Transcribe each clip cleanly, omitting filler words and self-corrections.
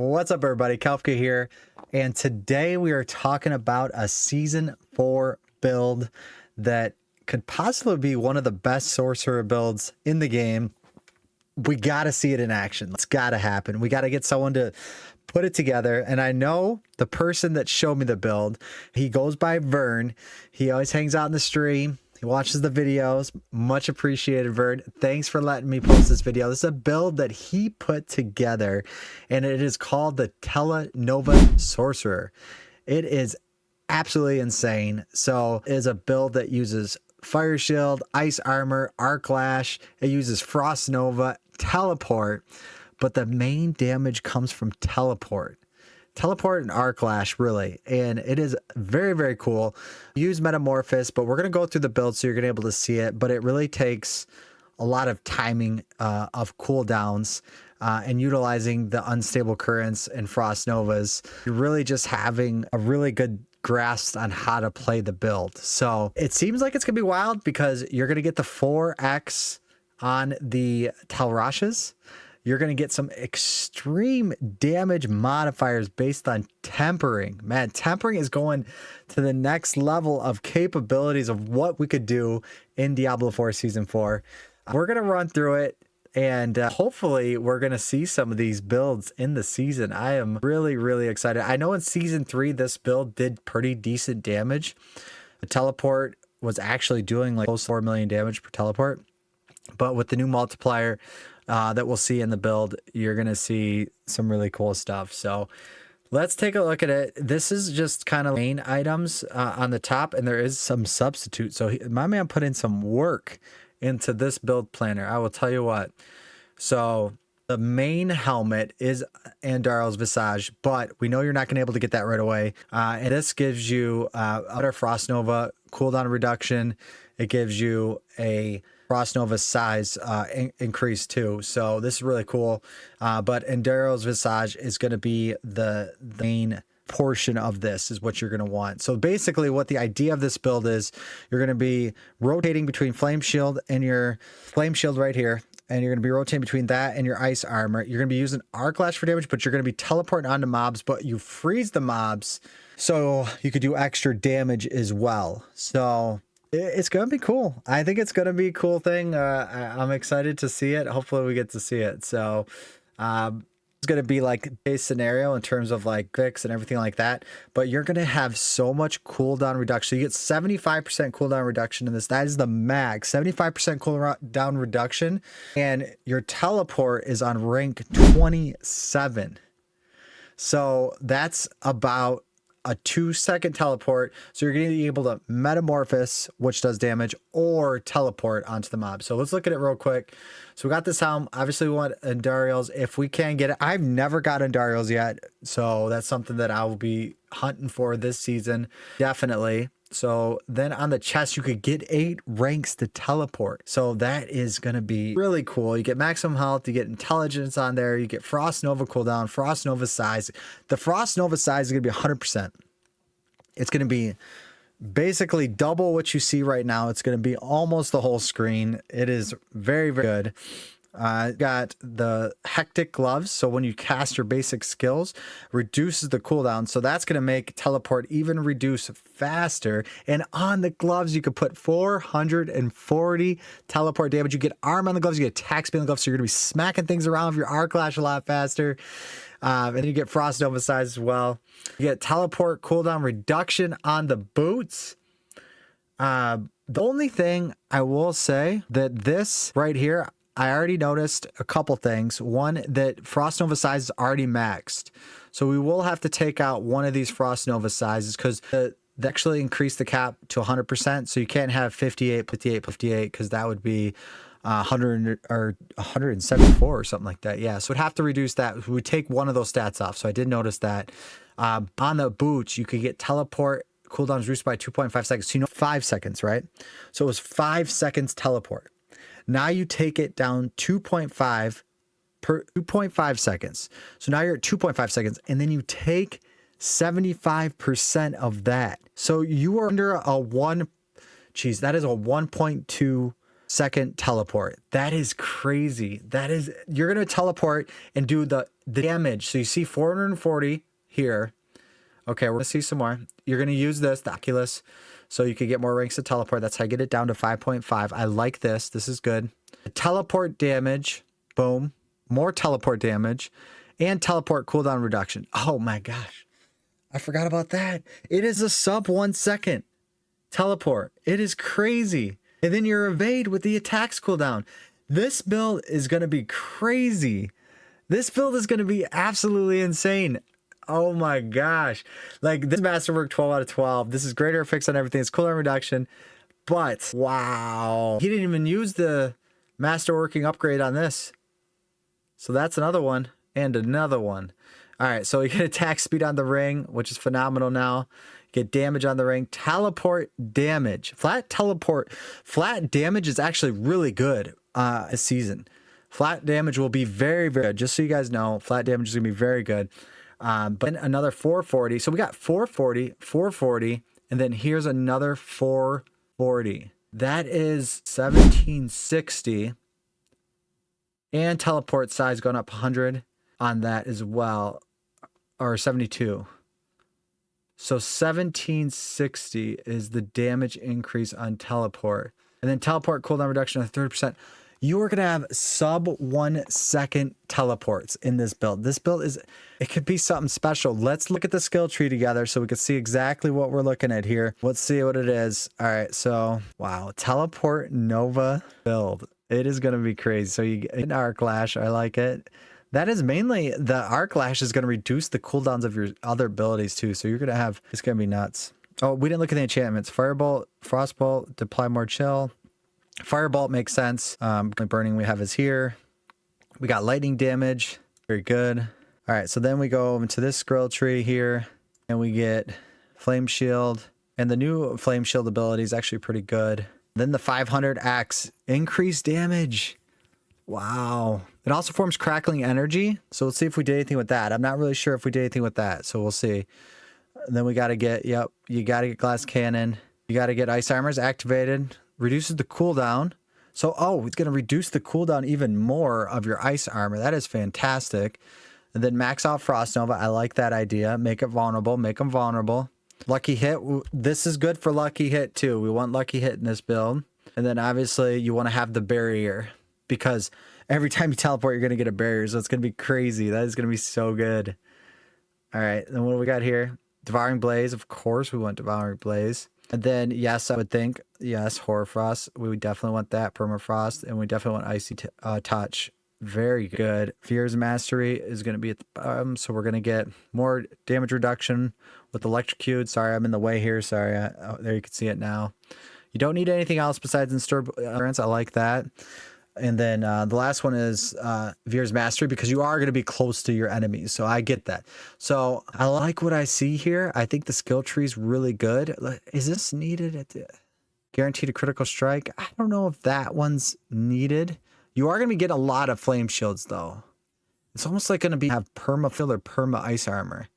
What's up, everybody? Kafka here, and today we are talking about a Season 4 build that could possibly be one of the best Sorcerer builds in the game. We got to see it in action. It's got to happen. We got to get someone to put it together, and I know the person that showed me the build. He goes by Vern. He always hangs out in the stream. He watches the videos. Much appreciated, Vern. Thanks for letting me post this video. This is a build that he put together, and it is called the TELENOVA Sorcerer. It is absolutely insane. So it is a build that uses Fire Shield, Ice Armor, Arc Lash. It uses Frost Nova, Teleport, but the main damage comes from Teleport. Teleport and Arc Lash, really, and it is very, very cool. Use Metamorphosis, but we're going to go through the build so you're going to be able to see it, but it really takes a lot of timing of cooldowns and utilizing the Unstable Currents and Frost Novas. You're really just having a really good grasp on how to play the build. So it seems like it's going to be wild because you're going to get the 4x on the Talrashas. You're going to get some extreme damage modifiers based on tempering. Man, tempering is going to the next level of capabilities of what we could do in Diablo 4 Season 4. We're going to run through it, and hopefully we're going to see some of these builds in the season. I am really, really excited. I know in Season 3, this build did pretty decent damage. The teleport was actually doing like close to 4 million damage per teleport. But with the new multiplier that we'll see in the build, you're going to see some really cool stuff. So let's take a look at it. This is just kind of main items on the top, and there is some substitute. So my man put in some work into this build planner. I will tell you what. So the main helmet is Andaro's Visage, but we know you're not going to be able to get that right away. And this gives you Utter Frost Nova cooldown reduction. It gives you a Frost Nova size increase too. So this is really cool. But Andaro's Visage is going to be the main portion of this is what you're going to want. So basically what the idea of this build is, you're going to be rotating between Flame Shield and your Flame Shield right here. And you're going to be rotating between that and your Ice Armor. You're going to be using Arc Lash for damage, but you're going to be teleporting onto mobs, but you freeze the mobs so you could do extra damage as well. So it's going to be cool. I think it's going to be a cool thing. I'm excited to see it. Hopefully we get to see it. So it's going to be like a scenario in terms of like fix and everything like that. But you're going to have so much cooldown reduction. You get 75% cooldown reduction in this. That is the max. 75% cooldown reduction. And your teleport is on rank 27. So that's about a 2-second teleport. So you're going to be able to metamorphose, which does damage, or teleport onto the mob. So let's look at it real quick. So we got this helm. Obviously we want Andariel's if we can get it. I've never got Andariel's yet. So that's something that I will be hunting for this season. Definitely. So then on the chest, you could get 8 ranks to teleport. So that is going to be really cool. You get maximum health, you get intelligence on there, you get Frost Nova cooldown, Frost Nova size. The Frost Nova size is going to be 100%. It's going to be basically double what you see right now. It's going to be almost the whole screen. It is very, very good. Got the Hectic Gloves, so when you cast your basic skills, reduces the cooldown, so that's going to make teleport even reduce faster. And on the gloves, you could put 440 teleport damage. You get arm on the gloves, you get attack speed on the gloves, so you're going to be smacking things around with your Arc Lash a lot faster. And you get Frost Nova size as well. You get teleport cooldown reduction on the boots. The only thing I will say that this right here, I already noticed a couple things. One, that Frost Nova size is already maxed. So we will have to take out one of these Frost Nova sizes because they actually increased the cap to 100%. So you can't have 58, 58, 58 because that would be 100 or 174 or something like that. Yeah, so we'd have to reduce that. We would take one of those stats off. So I did notice that. On the boots, you could get teleport cooldowns reduced by 2.5 seconds. So 5 seconds, right? So it was 5 seconds teleport. Now you take it down 2.5 seconds. So now you're at 2.5 seconds, and then you take 75% of that. So you are under a that is a 1.2 second teleport. That is crazy. That is, you're going to teleport and do the damage. So you see 440 here. Okay, we're going to see some more. You're going to use this, the Oculus, so you could get more ranks to teleport. That's how I get it down to 5.5. I like this. This is good. Teleport damage. Boom. More teleport damage. And teleport cooldown reduction. Oh my gosh. I forgot about that. It is a sub 1 second teleport. It is crazy. And then your evade with the attacks cooldown. This build is going to be crazy. This build is going to be absolutely insane. Oh my gosh. Like, this masterwork 12 out of 12. This is greater effects on everything. It's cooldown reduction. But wow. He didn't even use the masterworking upgrade on this. So that's another one and another one. All right, so you get attack speed on the ring, which is phenomenal now. Get damage on the ring. Teleport damage. Flat teleport. Flat damage is actually really good this season. Flat damage will be very, very good. Just so you guys know, flat damage is going to be very good. But another 440. So we got 440, 440, and then here's another 440. That is 1760. And teleport size going up 100 on that as well. Or 72. So 1760 is the damage increase on teleport. And then teleport cooldown reduction of 30%. You are going to have sub 1 second teleports in this build. This build is, it could be something special. Let's look at the skill tree together so we can see exactly what we're looking at here. Let's see what it is. All right, so wow, teleport Nova build. It is going to be crazy. So you get an Arc Lash. I like it. That is mainly, the Arc Lash is going to reduce the cooldowns of your other abilities too. So you're going to have, it's going to be nuts. Oh, we didn't look at the enchantments. Firebolt, Frostbolt, Deploy More Chill. Firebolt makes sense. Burning we have is here. We got lightning damage. Very good. All right, so then we go into this scroll tree here and we get Flame Shield. And the new Flame Shield ability is actually pretty good. Then the 500x increased damage. Wow. It also forms crackling energy. So let's see if we did anything with that. I'm not really sure if we did anything with that. So we'll see. And then we got to get, yep, you got to get glass cannon. You got to get ice armors activated. Reduces the cooldown. So, oh, it's going to reduce the cooldown even more of your ice armor. That is fantastic. And then max out Frost Nova. I like that idea. Make it vulnerable. Make them vulnerable. Lucky hit. This is good for lucky hit too. We want lucky hit in this build. And then obviously you want to have the barrier because every time you teleport, you're going to get a barrier. So it's going to be crazy. That is going to be so good. All right. Then what do we got here? Devouring Blaze. Of course we want Devouring Blaze. And then, yes, I would think, yes, Hoarfrost. We would definitely want that. Permafrost. And we definitely want Icy Touch. Very good. Fear's Mastery is going to be at the bottom. So we're going to get more damage reduction with Electrocute. Sorry, I'm in the way here. Sorry. There you can see it now. You don't need anything else besides Endurance. I like that. And then the last one is Veer's Mastery because you are going to be close to your enemies. So I get that. So I like what I see here. I think the skill tree is really good. Is this needed at the guaranteed a critical strike? I don't know if that one's needed. You are going to get a lot of flame shields though. It's almost like going to have perma fill or perma ice armor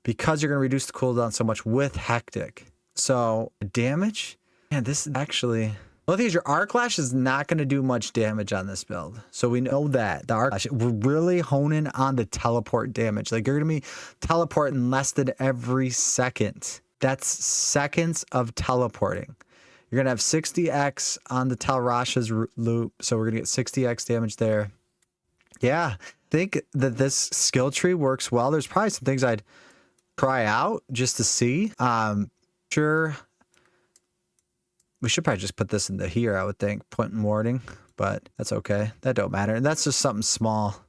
because you're going to reduce the cooldown so much with hectic. So damage, man, this is actually. Well, the thing is, your Arc Lash is not going to do much damage on this build. So we know that. The Arc Lash, we're really honing on the teleport damage. Like, you're going to be teleporting less than every second. That's seconds of teleporting. You're going to have 60x on the Talrash's loop. So we're going to get 60x damage there. Yeah, I think that this skill tree works well. There's probably some things I'd try out just to see. Sure. We should probably just put this into here, I would think. Point and warding, but that's okay. That don't matter. And that's just something small.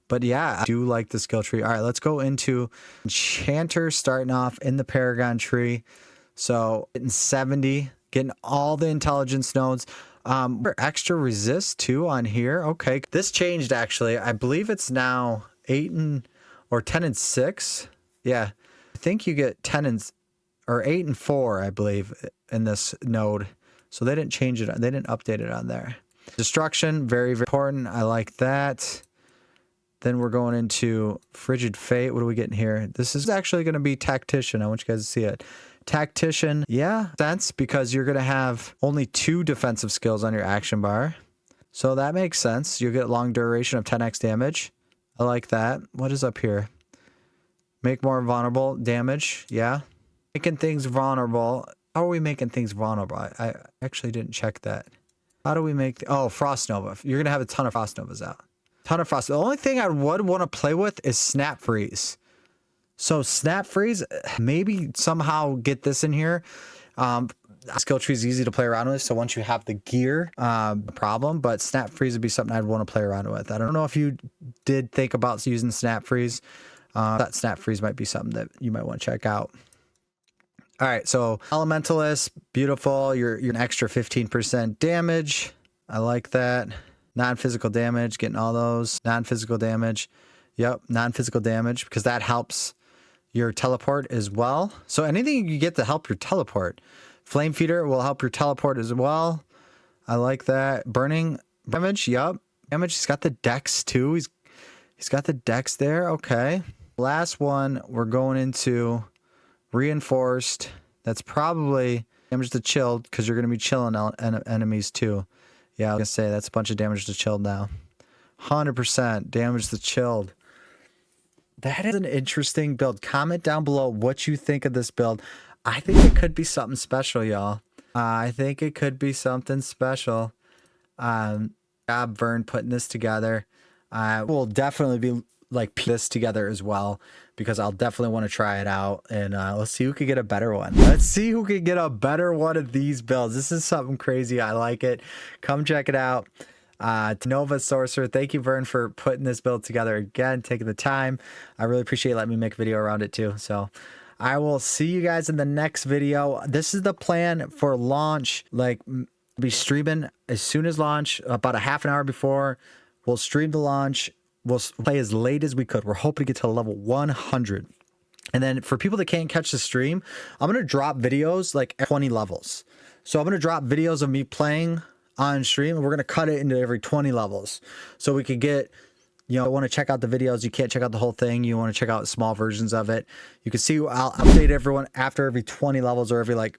But yeah, I do like the skill tree. All right, let's go into Enchanter starting off in the Paragon tree. So getting 70, getting all the intelligence nodes. Extra resist too on here. Okay, this changed actually. I believe it's now 8 or 10 and 6. Yeah, I think you get 10 and or 8 and 4, I believe, in this node. So they didn't change it. They didn't update it on there. Destruction, very, very important. I like that. Then we're going into Frigid Fate. What are we getting here? This is actually going to be Tactician. I want you guys to see it. Tactician, yeah, sense, because you're going to have only 2 defensive skills on your action bar. So that makes sense. You'll get long duration of 10x damage. I like that. What is up here? Make more vulnerable damage. Yeah. Making things vulnerable. How are we making things vulnerable? I actually didn't check that. How do we make... Oh, Frost Nova. You're going to have a ton of Frost Novas out. Ton of Frost. The only thing I would want to play with is Snap Freeze. So Snap Freeze, maybe somehow get this in here. Skill tree is easy to play around with. So once you have the gear, problem, but Snap Freeze would be something I'd want to play around with. I don't know if you did think about using Snap Freeze. That Snap Freeze might be something that you might want to check out. All right, so Elementalist, beautiful. You're an extra 15% damage. I like that. Non-physical damage, getting all those. Non-physical damage. Yep, non-physical damage, because that helps your teleport as well. So anything you get to help your teleport. Flame Feeder will help your teleport as well. I like that. Burning damage, yep. Damage, he's got the dex too. He's got the dex there, okay. Last one, we're going into Reinforced. That's probably damage to chilled, because you're going to be chilling enemies too. Yeah, I was going to say, that's a bunch of damage to chilled now. 100% damage to chilled. That is an interesting build. Comment down below what you think of this build. I think it could be something special, y'all. I think it could be something special. Job Vern putting this together. We'll definitely be like this together as well, because I'll definitely want to try it out, and let's see who could get a better one. Let's see who can get a better one of these builds. This is something crazy. I like it. Come check it out. TELENOVA Sorcerer, thank you, Vern, for putting this build together again, taking the time. I really appreciate letting me make a video around it too. So I will see you guys in the next video. This is the plan for launch. Like, be streaming as soon as launch, about a half an hour before. We'll stream the launch. We'll play as late as we could. We're hoping to get to level 100. And then for people that can't catch the stream, I'm going to drop videos like at 20 levels. So I'm going to drop videos of me playing on stream, and we're going to cut it into every 20 levels. So we could get, you know, want to check out the videos. You can't check out the whole thing. You want to check out small versions of it. You can see I'll update everyone after every 20 levels, or every like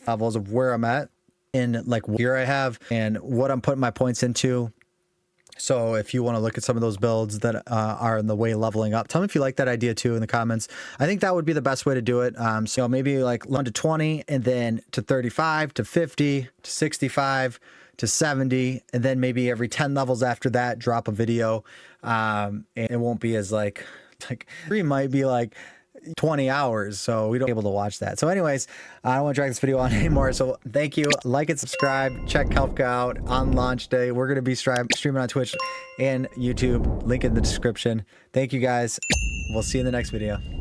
levels of where I'm at in like what gear I have and what I'm putting my points into. So if you want to look at some of those builds that are in the way leveling up, tell me if you like that idea too in the comments. I think that would be the best way to do it. So maybe like 1 to 20, and then to 35, to 50, to 65, to 70, and then maybe every 10 levels after that, drop a video. And it won't be as like stream might be like 20 hours, so we don't be able to watch that. So anyways, I don't want to drag this video on anymore, so thank you. Like and subscribe. Check Kelpka out on launch day. We're going to be streaming on Twitch and YouTube, link in the description. Thank you guys. We'll see you in the next video.